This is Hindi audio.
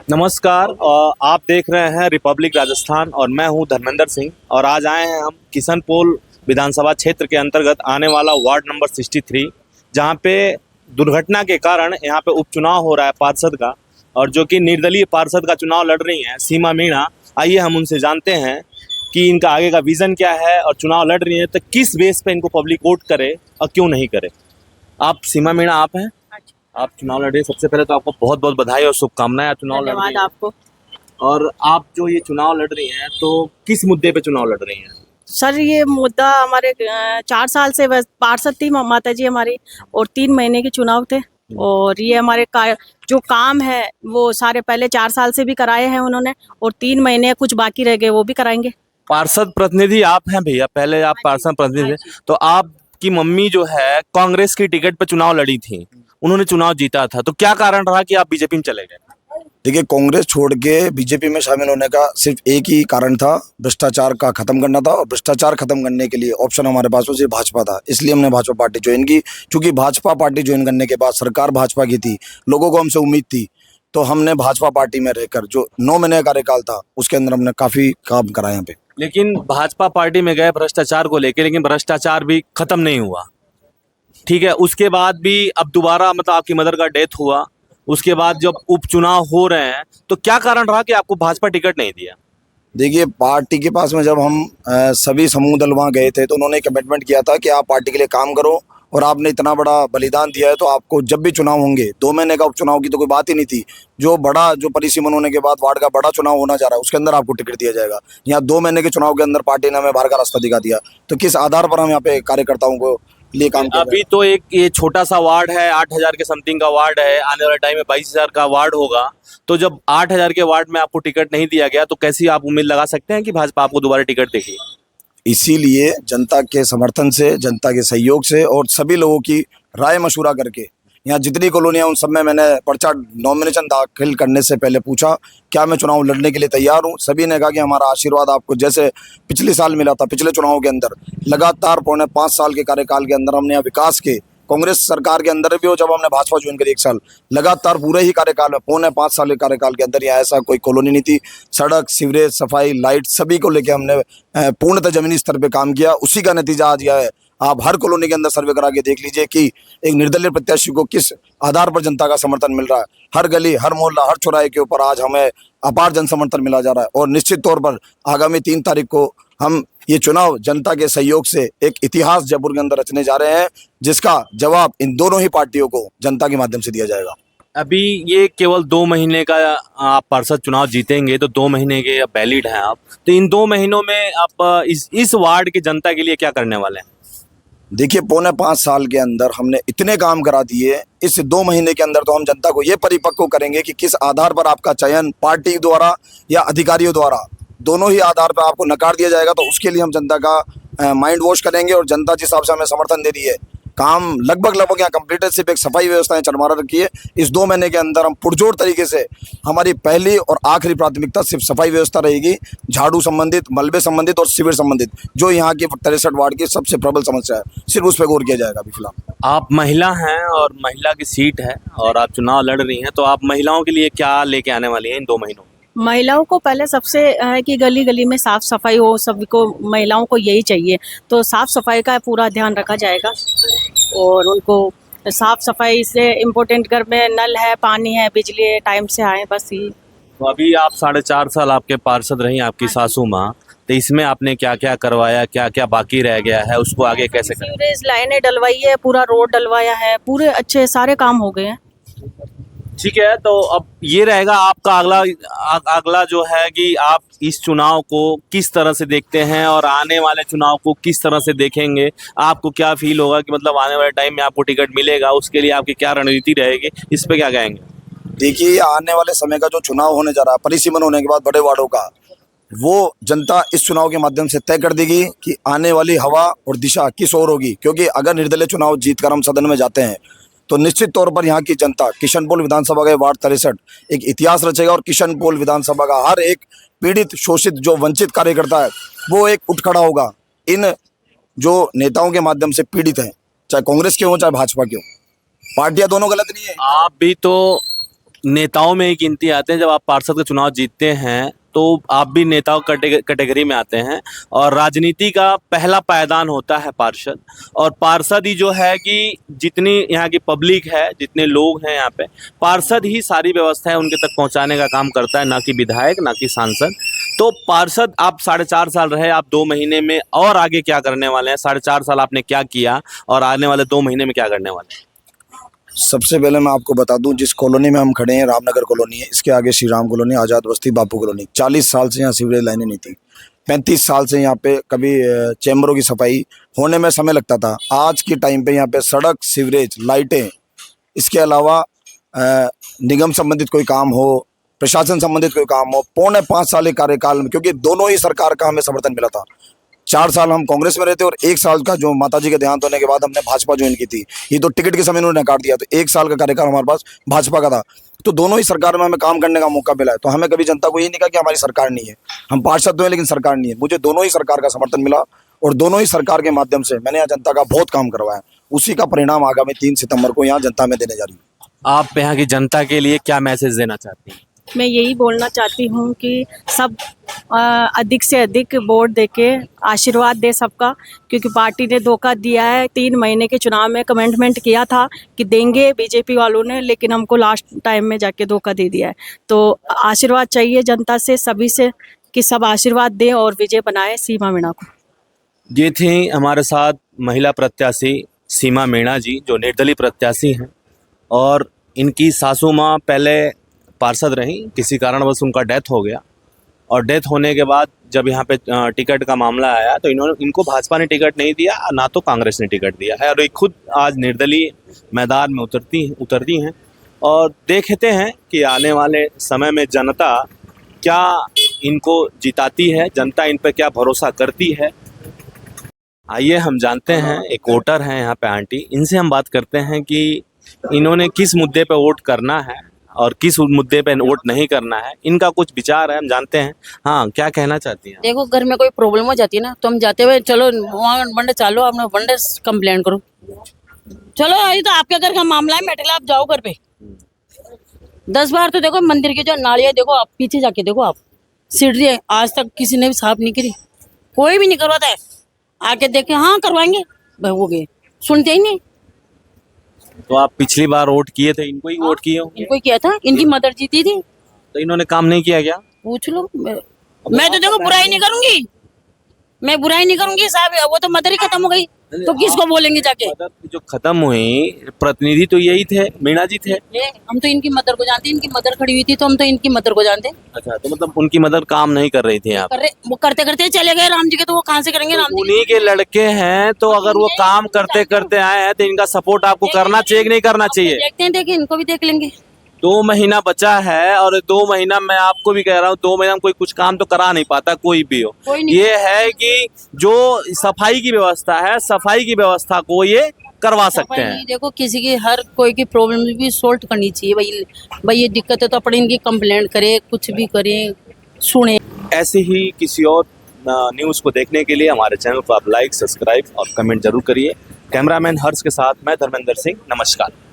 नमस्कार। आप देख रहे हैं रिपब्लिक राजस्थान और मैं हूं धर्मेंद्र सिंह। और आज आए हैं हम किशनपोल विधानसभा क्षेत्र के अंतर्गत आने वाला वार्ड नंबर 63, जहां पे दुर्घटना के कारण यहां पे उपचुनाव हो रहा है पार्षद का, और जो कि निर्दलीय पार्षद का चुनाव लड़ रही हैं सीमा मीणा। आइए हम उनसे जानते हैं कि इनका आगे का विजन क्या है और चुनाव लड़ रही है तो किस बेस पे इनको पब्लिक वोट करे और क्यों नहीं करे। आप सीमा मीणा आप हैं, आप चुनाव लड़ रही हैं। सबसे पहले तो आपको बहुत बहुत बधाई और शुभकामनाएं। चुनाव लड़ रही धन्यवाद हैं आपको। और आप जो ये चुनाव लड़ रही हैं तो किस मुद्दे पे चुनाव लड़ रही हैं? सर, ये मुद्दा हमारे 4 साल से बस पार्षद थी माता जी हमारी, और 3 महीने के चुनाव थे। और ये हमारे जो काम है वो सारे पहले 4 साल से भी कराए हैं उन्होंने, और 3 महीने कुछ बाकी रह गए वो भी कराएंगे। पार्षद प्रतिनिधि आप हैं भैया, पहले आप पार्षद प्रतिनिधि थे। तो आपकी मम्मी जो है कांग्रेस की टिकट पे चुनाव लड़ी थी, उन्होंने चुनाव जीता था, तो क्या कारण रहा कि आप बीजेपी में चले गए? देखिए, कांग्रेस छोड़ के बीजेपी में शामिल होने का सिर्फ एक ही कारण था, भ्रष्टाचार का खत्म करना था। और भ्रष्टाचार खत्म करने के लिए ऑप्शन हमारे पास सिर्फ भाजपा था, इसलिए हमने भाजपा पार्टी ज्वाइन की। क्योंकि भाजपा पार्टी ज्वाइन करने के बाद सरकार भाजपा की थी, लोगों को हमसे उम्मीद थी, तो हमने भाजपा पार्टी में रहकर जो 9 महीने का कार्यकाल था उसके अंदर हमने काफी काम करा यहाँ पे। लेकिन भाजपा पार्टी में गए भ्रष्टाचार को लेके, लेकिन भ्रष्टाचार भी खत्म नहीं हुआ। ठीक है, उसके बाद भी अब दोबारा मतलब आपकी मदर का डेथ हुआ, उसके बाद जब उपचुनाव हो रहे हैं तो क्या कारण रहा कि आपको भाजपा टिकट नहीं दिया? देखिए, पार्टी के पास में जब हम सभी समूह दल वहाँ गए थे तो उन्होंने कमिटमेंट किया था कि आप पार्टी के लिए काम करो, और आपने इतना बड़ा बलिदान दिया है तो आपको जब भी चुनाव होंगे, 2 महीने का उपचुनाव की तो कोई बात ही नहीं थी, जो बड़ा जो परिसीमन होने के बाद वार्ड का बड़ा चुनाव होना जा रहा है उसके अंदर आपको टिकट दिया जाएगा। यहाँ 2 महीने के चुनाव के अंदर पार्टी ने हमें बाहर का रास्ता दिखा दिया, तो किस आधार पर हम यहाँ पे कार्यकर्ताओं को लिए काम किया अभी तो एक ये छोटा सा वार्ड है, 8,000 के समथिंग का वार्ड है, आने वाले टाइम में 22,000 का वार्ड होगा। तो जब 8,000 के वार्ड में आपको टिकट नहीं दिया गया तो कैसी आप उम्मीद लगा सकते हैं कि भाजपा आपको दोबारा टिकट देगी? इसीलिए जनता के समर्थन से, जनता के सहयोग से और सभी लोगों की राय मशूरा करके यहाँ जितनी कॉलोनियाँ उन सब में मैंने पर्चा नॉमिनेशन दाखिल करने से पहले पूछा क्या मैं चुनाव लड़ने के लिए तैयार हूँ। सभी ने कहा कि हमारा आशीर्वाद आपको जैसे पिछले साल मिला था। पिछले चुनाव के अंदर लगातार 5.5 साल के कार्यकाल के अंदर हमने यहाँ विकास के, कांग्रेस सरकार के अंदर भी हो, जब हमने भाजपा ज्वाइन करी 1 साल, लगातार पूरे ही कार्यकाल में 5.5 साल के कार्यकाल के अंदर यहाँ ऐसा कोई कॉलोनी नहीं थी। सड़क, सीवरेज, सफाई, लाइट सभी को लेकर हमने पूर्णतः जमीनी स्तर पे काम किया। उसी का नतीजा आज यह है। आप हर कॉलोनी के अंदर सर्वे करा के देख लीजिए कि एक निर्दलीय प्रत्याशी को किस आधार पर जनता का समर्थन मिल रहा है। हर गली, हर मोहल्ला, हर चौराहे के ऊपर आज हमें अपार जन समर्थन मिला जा रहा है। और निश्चित तौर पर आगामी 3 तारीख को हम ये चुनाव जनता के सहयोग से एक इतिहास जयपुर के अंदर रचने जा रहे हैं, जिसका जवाब इन दोनों ही पार्टियों को जनता के माध्यम से दिया जाएगा। अभी ये केवल 2 महीने का आप पार्षद चुनाव जीतेंगे तो 2 महीने के वैलिड हैं आप, तो इन 2 महीनों में आप इस वार्ड की जनता के लिए क्या करने वाले हैं? देखिए, 5.5 साल के अंदर हमने इतने काम करा दिए, इस 2 महीने के अंदर तो हम जनता को ये परिपक्व करेंगे कि किस आधार पर आपका चयन पार्टी द्वारा या अधिकारियों द्वारा, दोनों ही आधार पर आपको नकार दिया जाएगा। तो उसके लिए हम जनता का माइंड वॉश करेंगे, और जनता जिस हिसाब से हमें समर्थन दे रही है, काम लगभग यहाँ कंप्लीट है। सिर्फ एक सफाई व्यवस्थाएं चरमारा रखी है। इस 2 महीने के अंदर हम पुरजोर तरीके से, हमारी पहली और आखिरी प्राथमिकता सिर्फ सफाई व्यवस्था रहेगी, झाड़ू संबंधित, मलबे संबंधित और सीवर संबंधित, जो यहाँ की 63 वार्ड की सबसे प्रबल समस्या है, सिर्फ उस पर गौर किया जाएगा अभी फिलहाल। आप महिला हैं और महिला की सीट है और आप चुनाव लड़ रही हैं, तो आप महिलाओं के लिए क्या लेके आने वाली हैं इन 2 महीनों में? महिलाओं को पहले सबसे है कि गली गली में साफ सफाई हो, सभी को, महिलाओं को यही चाहिए, तो साफ सफाई का पूरा ध्यान रखा जाएगा। और उनको साफ सफाई से इम्पोर्टेंट, घर में नल है, पानी है, बिजली है, टाइम से आए, बस ये। तो अभी आप 4.5 साल आपके पार्षद रही आपकी सासू माँ, तो इसमें आपने क्या क्या करवाया, क्या क्या बाकी रह गया है, उसको आगे कैसे करें? सीवरेज लाइनें डलवाई है, पूरा रोड डलवाया है, पूरे अच्छे सारे काम हो गए हैं। ठीक है, तो अब ये रहेगा आपका अगला जो है कि आप इस चुनाव को किस तरह से देखते हैं और आने वाले चुनाव को किस तरह से देखेंगे। आपको क्या फील होगा कि मतलब आने वाले टाइम में आपको टिकट मिलेगा, उसके लिए आपकी क्या रणनीति रहेगी, इस पे क्या कहेंगे? देखिए, आने वाले समय का जो चुनाव होने जा रहा है, परिसीमन होने के बाद बड़े वार्डों का, वो जनता इस चुनाव के माध्यम से तय कर देगी कि आने वाली हवा और दिशा किस ओर होगी। क्योंकि अगर निर्दलीय चुनाव जीतकर हम सदन में जाते हैं तो निश्चित तौर पर यहाँ की जनता किशनपोल विधानसभा का वार्ड 63 एक इतिहास रचेगा, और किशनपोल विधानसभा का हर एक पीड़ित, शोषित, जो वंचित कार्यकर्ता है वो एक उठ खड़ा होगा इन जो नेताओं के माध्यम से पीड़ित हैं, चाहे कांग्रेस के हो चाहे भाजपा के हो। पार्टियां दोनों गलत नहीं है। आप भी तो नेताओं में ही गिनती आते हैं। जब आप पार्षद का चुनाव जीतते हैं तो आप भी नेताओं कैटेगरी में आते हैं और राजनीति का पहला पायदान होता है पार्षद। और पार्षद ही जो है कि जितनी यहाँ की पब्लिक है, जितने लोग हैं यहाँ पे, पार्षद ही सारी व्यवस्था है उनके तक पहुँचाने का काम करता है, ना कि विधायक, ना कि सांसद। तो पार्षद आप 4.5 साल रहे, आप 2 महीने में और आगे क्या करने वाले हैं? 4.5 साल आपने क्या किया और आने वाले 2 महीने में क्या करने वाले हैं? सबसे पहले मैं आपको बता दूं, जिस कॉलोनी में हम खड़े हैं रामनगर कॉलोनी है, इसके आगे श्री राम कॉलोनी, आज़ाद बस्ती, बापू कॉलोनी। 40 साल से यहाँ सीवरेज लाइनें नहीं थी। 35 साल से यहाँ पे कभी चैम्बरों की सफाई होने में समय लगता था। आज के टाइम पे यहाँ पे सड़क, सीवरेज, लाइटें, इसके अलावा निगम संबंधित कोई काम हो, प्रशासन संबंधित कोई काम हो, 4.5 साल के कार्यकाल में, क्योंकि दोनों ही सरकार का हमें समर्थन मिला था। 4 साल हम कांग्रेस में रहते और 1 साल का जो माताजी के देहांत होने के बाद हमने भाजपा ज्वाइन की थी। ये तो टिकट के समय उन्होंने काट दिया, तो 1 साल का कार्यकाल हमारे पास भाजपा का था। तो दोनों ही सरकार में हमें काम करने का मौका मिला है। तो हमें कभी जनता को ये नहीं कहा कि हमारी सरकार नहीं है, हम पार्षद तो हैं लेकिन सरकार नहीं है। मुझे दोनों ही सरकार का समर्थन मिला और दोनों ही सरकार के माध्यम से मैंने यहाँ जनता का बहुत काम करवाया। उसी का परिणाम आगामी 3 सितंबर को यहाँ जनता में देने जा रही हूँ। आप यहाँ की जनता के लिए क्या मैसेज देना चाहती हैं? मैं यही बोलना चाहती हूँ कि सब अधिक से अधिक वोट देके आशीर्वाद दे सबका, क्योंकि पार्टी ने धोखा दिया है। 3 महीने के चुनाव में कमिटमेंट किया था कि देंगे बीजेपी वालों ने, लेकिन हमको लास्ट टाइम में जाके धोखा दे दिया है। तो आशीर्वाद चाहिए जनता से, सभी से, कि सब आशीर्वाद दें और विजय बनाए सीमा मीणा को। ये थी हमारे साथ महिला प्रत्याशी सीमा मीणा जी, जो निर्दलीय प्रत्याशी हैं और इनकी सासू माँ पहले पार्षद रहीं, किसी कारणवश उनका डेथ हो गया और डेथ होने के बाद जब यहाँ पे टिकट का मामला आया तो इनको भाजपा ने टिकट नहीं दिया, ना तो कांग्रेस ने टिकट दिया है और ये खुद आज निर्दलीय मैदान में उतरती हैं। और देखते हैं कि आने वाले समय में जनता क्या इनको जिताती है, जनता इन पर क्या भरोसा करती है। आइए हम जानते हैं, एक वोटर हैं यहाँ पे आंटी, इनसे हम बात करते हैं कि इन्होंने किस मुद्दे पे वोट करना है और किस मुद्दे पे वोट नहीं करना है। इनका कुछ विचार है, हम जानते हैं। हाँ, क्या कहना चाहती हैं? देखो, घर में कोई प्रॉब्लम हो जाती है ना, तो हम जाते हुए चलो वहाँ वनडे चालो, अपने वनडे कंप्लेंट करो, चलो ये तो आपके घर का मामला है, मेटल आप जाओ घर पे। 10 बार तो देखो मंदिर की जो नालियाँ, देखो आप पीछे जाके देखो, आप सीढ़ी आज तक किसी ने भी साफ नहीं करी, कोई भी नहीं करवाता है। आके देखे हाँ करवाएंगे, हो गए, सुनते ही नहीं। तो आप पिछली बार वोट किए थे, इनको ही वोट किए होंगे? इनको ही किया था, इनकी मदर जीती थी। तो इन्होंने काम नहीं किया क्या? पूछ लो। मैं तो देखो बुराई नहीं करूंगी, मैं बुराई नहीं करूंगी साहब, वो तो मदर ही खत्म हो गई, तो किसको बोलेंगे जाके? मदर जो खत्म हुई, प्रतिनिधि तो यही थे, मीणा जी थे। हम तो इनकी मदर को जानते, इनकी मदर खड़ी हुई थी तो हम तो इनकी मदर को जानते। अच्छा, तो मतलब उनकी मदर काम नहीं कर रही थी आप? वो करते करते चले गए राम जी के, तो वो कहाँ से करेंगे? राम जी उन्हीं के लड़के हैं, तो अगर वो काम करते करते आए हैं तो इनका सपोर्ट आपको करना चाहिए कि नहीं करना चाहिए? देखते हैं, देखिए इनको भी देख लेंगे। 2 महीना बचा है और 2 महीना मैं आपको भी कह रहा हूँ, 2 महीना में कोई कुछ काम तो करा नहीं पाता, कोई भी हो। ये है कि जो सफाई की व्यवस्था है, सफाई की व्यवस्था को ये करवा सकते हैं। देखो, किसी की हर कोई की प्रॉब्लम भी सोल्व करनी चाहिए भाई ये दिक्कत है तो अपने इनकी कंप्लेंट करे, कुछ भी करें, सुने। ऐसे ही किसी और न्यूज़ को देखने के लिए हमारे चैनल को आप लाइक, सब्सक्राइब और कमेंट जरूर करिए। कैमरामैन हर्ष के साथ मैं धर्मेंद्र सिंह, नमस्कार।